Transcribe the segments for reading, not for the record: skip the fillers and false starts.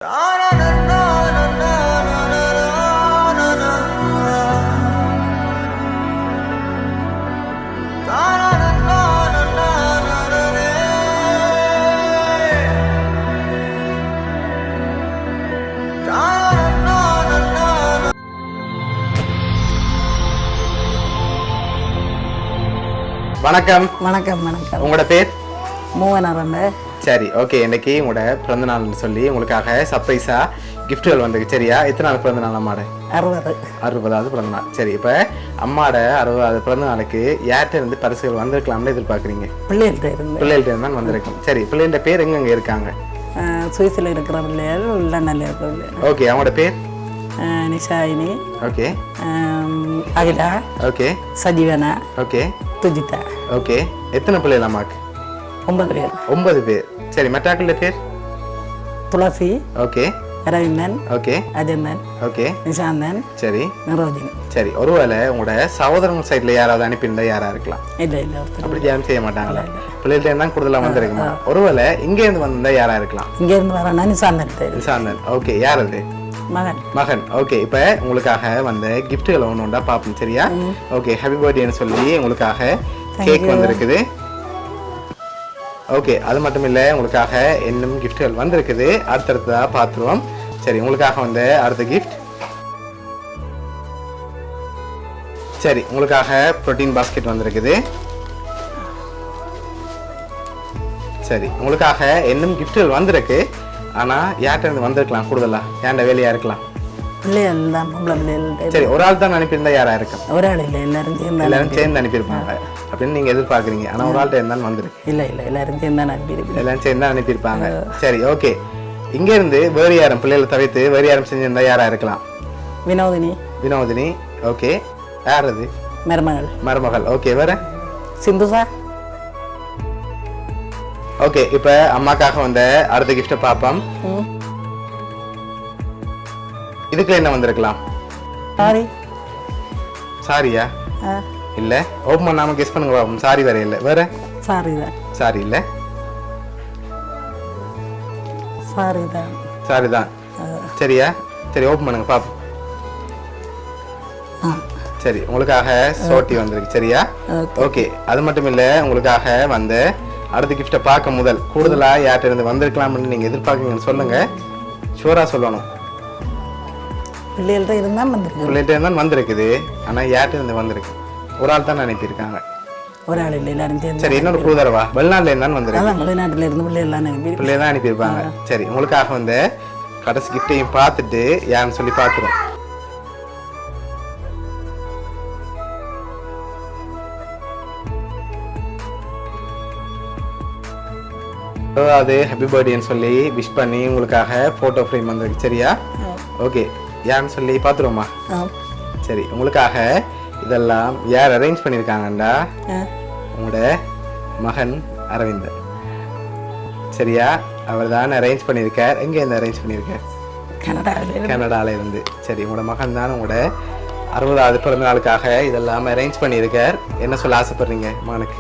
வணக்கம். வணக்கம் வணக்கம். உங்களோட பேர்? மூவனரம்ப. சரி, ஓகே. இன்னைக்கு உங்களோட பிறந்த நாள்னு சொல்லி உங்களுக்காக சர்ப்ரைஸா கிஃப்ட்டுகள் வந்திருக்கு. சரியா? எத்தனை நாள் பிறந்த நாள் அம்மாட? 60வது பிறந்த நாள். சரி, இப்போ அம்மாட 60வது பிறந்த நாளுக்கு யார்கிட்ட இருந்து பரிசுகள் வந்திருக்கலாம்னு எதிர்பார்க்குறீங்க? பிள்ளைகள்ட்ட இருந்து தான் வந்திருக்கும். சரி, பிள்ளைகளோட பேர் எங்கெங்க இருக்காங்க? சுவிஸில் இருக்கிற பிள்ளைகள், லண்டனில் இருக்கிற பிள்ளைகள். ஓகே, அவங்களோட பேர்? Nishayini. Okay. Akila. Okay. Sajeevana. Okay. Thujitha. Okay. எத்தனை பிள்ளைகள் அம்மாக்கு? 9 பேர். 9 பேர். சரி, மற்றாக்களோட பேர்? Thulasi. Okay. Aravindan. Okay. Ajanthan. Okay. Nishanthan. சரி. நிரோஜினி. சரி, ஒருவேளை உங்களோட சகோதரங்க சைட்ல யாராவது அனுப்பியிருந்தா யாரா இருக்கலாம்? இல்லை அப்படி ஜாம் செய்ய மாட்டாங்களா? பிள்ளைகிட்ட இருந்தா கூடுதலா வந்திருக்குமா? ஒருவேளை இங்க இருந்து வந்திருந்தா யாரா இருக்கலாம்? இங்க இருந்து வரனா நிஷாந்தன். நிஷாந்தன். ஓகே. யார் அது? மகன். ஓகே. இப்போ உங்களுக்காக வந்த கிஃப்ட்டுகளை ஒன்று உண்டா பார்ப்போம். சரியா? ஓகே. ஹாப்பி பர்த்டேன்னு சொல்லி உங்களுக்காக கேக் வந்திருக்குது. ஓகே. அது மட்டும் இல்லை, உங்களுக்காக இன்னும் கிஃப்ட்டுகள் வந்திருக்குது. அடுத்தடுத்ததாக பார்த்துருவோம். சரி, உங்களுக்காக வந்த அடுத்த கிஃப்ட். சரி, உங்களுக்காக ப்ரோட்டீன் பாஸ்கெட் வந்திருக்குது. சரி, உங்களுக்காக இன்னும் கிஃப்ட்டுகள் வந்திருக்கு. ஆனால் யார்கிட்ட இருந்து வந்திருக்கலாம் கூடுதலா? ஏன்டா வேலையா இருக்கலாம்? பிள்ளைகள் தான், பொம்பளை பிள்ளைகள். சரி, ஒரு ஆள் தான் அனுப்பியிருந்தா யாரா இருக்கும்? ஒரு ஆள் இல்லை, எல்லாரும் சேர்ந்து அனுப்பியிருப்பாங்க அப்படின்னு நீங்க எதிர்பார்க்குறீங்க. ஆனால் ஒரு ஆள்கிட்ட இருந்தாலும் வந்திருக்கு. இல்லை, எல்லாரும் சேர்ந்து அனுப்பியிருப்பீங்க. எல்லாரும் சேர்ந்து தான் அனுப்பியிருப்பாங்க. சரி, ஓகே. இங்க இருந்து வேறு யாரும் பிள்ளைகளை தவிர்த்து வேறு யாரும் செஞ்சிருந்தா யாரா இருக்கலாம்? வினோதினி. ஓகே. யார் அது? மருமகள். ஓகே. வேற? சிந்துசா. ஓகே. இப்ப அம்மாக்காக வந்த அடுத்த கிஃப்ட பாப்போம். இதுக்குள்ள என்ன வந்திருக்கலாம்? சாரியா? இல்ல. ஓபன் பண்ணாம கெஸ் பண்ணுங்க பாப்போம். சாரி வேற இல்ல. வேற? சாரி இல்ல. சாரி தான். சரியா? சரி, ஓபன் பண்ணுங்க பாப்போம். சரி, உங்களுக்காக சோட்டி வந்திருக்கு. சரியா? ஓகே. அது மட்டும் இல்ல, உங்களுக்காக வந்த அடுத்த கிஃப்டை பார்க்க முதல் கூடுதலா யார்கிட்ட இருந்து வந்திருக்கலாம்னு நீங்க எதிர்பார்க்கீங்கன்னு சொல்லுங்க. ஷூரா சொல்லணும். பிள்ளைகள்ட்ட இருந்தா வந்திருக்குது. ஆனா யார்கிட்ட இருந்து வந்திருக்கு? ஒரு ஆள் தான் அனுப்பியிருக்காங்க. ஒரு ஆள் இல்லை, எல்லாரும் சேர்ந்து. சரி, இன்னொரு கூதரவா? வெளிநாட்டுல இருந்தாலும் வந்திருக்கு. வெளிநாட்டுல இருந்து பிள்ளை தான் அனுப்பியிருப்பாங்க. சரி, உங்களுக்காக வந்து கடைசி கிஃப்டையும் பார்த்துட்டு யாருன்னு சொல்லி பார்த்துரும். அது ஹாப்பி பர்த்டேன்னு சொல்லி விஷ் பண்ணி உங்களுக்காக போட்டோ ஃப்ரேம் வந்திருக்கு. சரியா? ஓகே. யாருன்னு சொல்லி பார்த்துருவோமா? சரி, உங்களுக்காக இதெல்லாம் யார் அரேஞ்ச் பண்ணியிருக்காங்கண்டா? உங்களோட மகன் அரவிந்தன். சரியா? அவர் தான் அரேஞ்ச் பண்ணியிருக்கார். எங்கே இருந்து அரேஞ்ச் பண்ணியிருக்கார்? கனடால இருந்து. சரி, உங்களோட மகன் தான் உங்களோட 60வது பிறந்த நாளுக்காக இதெல்லாம் அரேஞ்ச் பண்ணியிருக்கார். என்ன சொல்ல ஆசைப்படுறீங்க மகனுக்கு?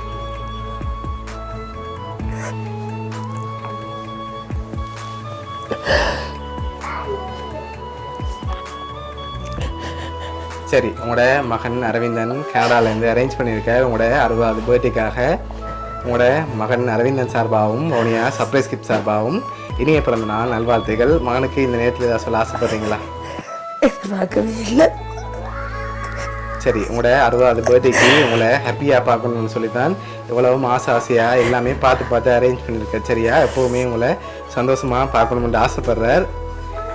சரி, உங்களோட மகன் அரவிந்தன் கனடாலேருந்து அரேஞ்ச் பண்ணியிருக்கார் உங்களோட 60வது பர்த்டேக்காக. உங்களோட மகன் அரவிந்தன் சார்பாகவும் மௌனியா சர்ப்ரைஸ் கிஃப்ட் சார்பாகவும் இனிய பிறந்த நாள் நல்வாழ்த்துகள். மகனுக்கு இந்த நேரத்தில் ஏதாவது சொல்ல ஆசைப்படுறீங்களா? சரி, உங்களோட 60வது பர்த்டேக்கு உங்களை ஹாப்பியாக பார்க்கணும்னு சொல்லித்தான் எவ்வளவும் ஆசையாக எல்லாமே பார்த்து அரேஞ்ச் பண்ணியிருக்கார். சரியா? எப்போவுமே உங்களை சந்தோஷமாக பார்க்கணும்னு ஆசைப்படுறார்.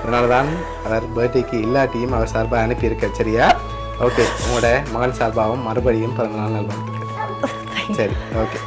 அதனால தான் அவர் பர்த்டேக்கு இல்லாட்டியும் அவர் சார்பாக அனுப்பியிருக்கார். சரியா? ஓகே. உங்களோட மகன் சார்பாகவும் மறுபடியும் பிறந்தநாள் நல்வாழ்த்துக்கள். சரி, ஓகே.